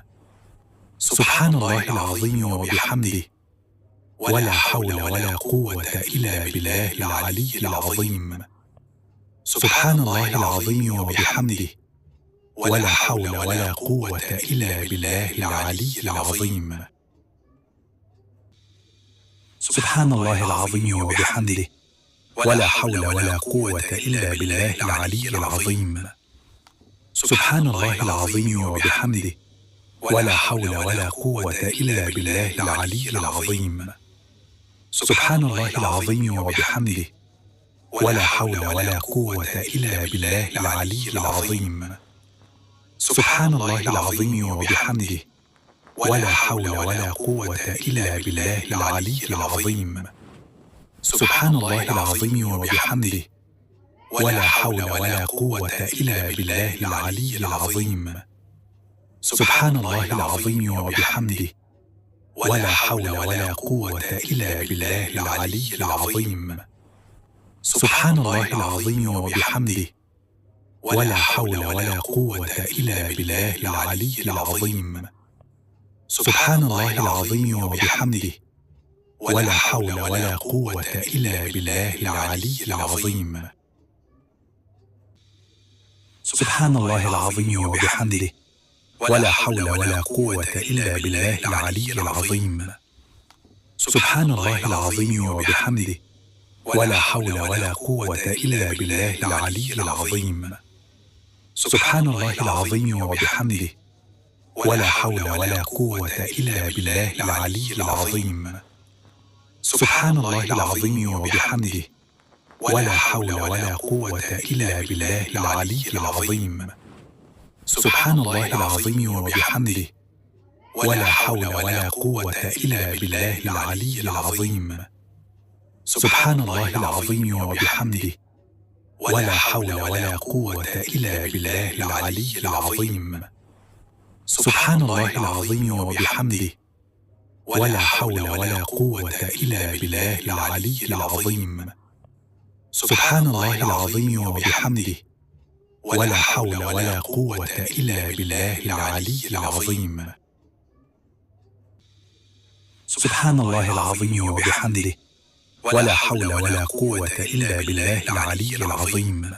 [SPEAKER 1] سبحان الله العظيم وبحمده، ولا حول ولا قوة إلا بالله العلي العظيم. سبحان الله العظيم وبحمده، ولا حول ولا قوة إلا بالله العلي العظيم. سبحان الله العظيم وبحمده، ولا حول ولا قوة إلا بالله العلي العظيم. سبحان الله العظيم وبحمده، ولا حول ولا قوة إلا بالله العلي العظيم. سبحان الله العظيم وبحمده، ولا حول ولا قوة إلا بالله العلي العظيم. سبحان الله العظيم وبحمده، ولا حول ولا قوة إلا بالله العلي العظيم. سبحان الله العظيم وبحمده، ولا حول ولا قوة إلا بالله العلي العظيم. سبحان الله العظيم وبحمده، ولا حول ولا قوة إلا بالله العلي العظيم. سبحان الله العظيم وبحمده، ولا حول ولا قوة إلا بالله العلي العظيم. سبحان الله العظيم وبحمده، ولا حول ولا قوة إلا بالله العلي العظيم. سبحان الله العظيم وبحمده، ولا حول ولا قوة إلا بالله العلي العظيم. سبحان الله العظيم وبحمده، ولا حول ولا قوة إلا بالله العلي العظيم. سبحان الله العظيم وبحمده، ولا حول ولا قوة إلا بالله العلي العظيم. سبحان الله العظيم وبحمده، ولا حول ولا قوة إلا بالله العلي العظيم. سبحان الله العظيم وبحمده، ولا حول ولا قوة إلا بالله العلي العظيم. سبحان الله العظيم وبحمده، ولا حول ولا قوة إلا بالله العلي العظيم. سبحان الله العظيم وبحمده، ولا حول ولا قوة إلا بالله العلي العظيم. سبحان الله العظيم وبحمده، ولا حول ولا قوة إلا بالله العلي العظيم. سبحان الله العظيم وبحمده، ولا حول ولا قوة إلا بالله العلي العظيم.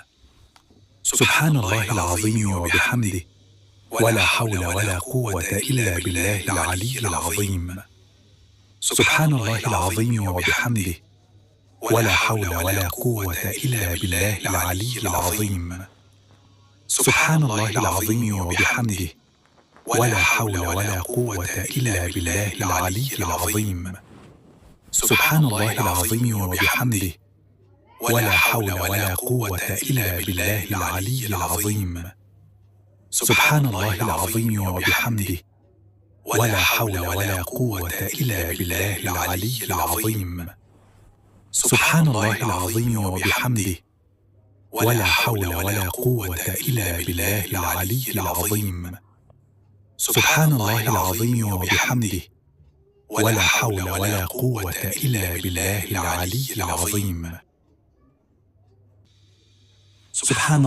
[SPEAKER 1] سبحان الله العظيم وبحمده، ولا حول ولا قوة إلا بالله العلي العظيم. سبحان الله العظيم وبحمده، ولا حول ولا قوة إلا بالله العلي العظيم. سبحان الله العظيم وبحمده، ولا حول ولا قوة إلا بالله العلي العظيم. سبحان الله العظيم وبحمده، ولا حول ولا قوة إلا بالله العلي العظيم. سبحان الله العظيم وبحمده، ولا حول ولا قوة إلا بالله العلي العظيم. سبحان الله العظيم وبحمده، ولا حول ولا قوة إلا بالله العلي العظيم. سبحان الله العظيم وبحمده، ولا حول ولا قوة إلا بالله العلي العظيم. سبحان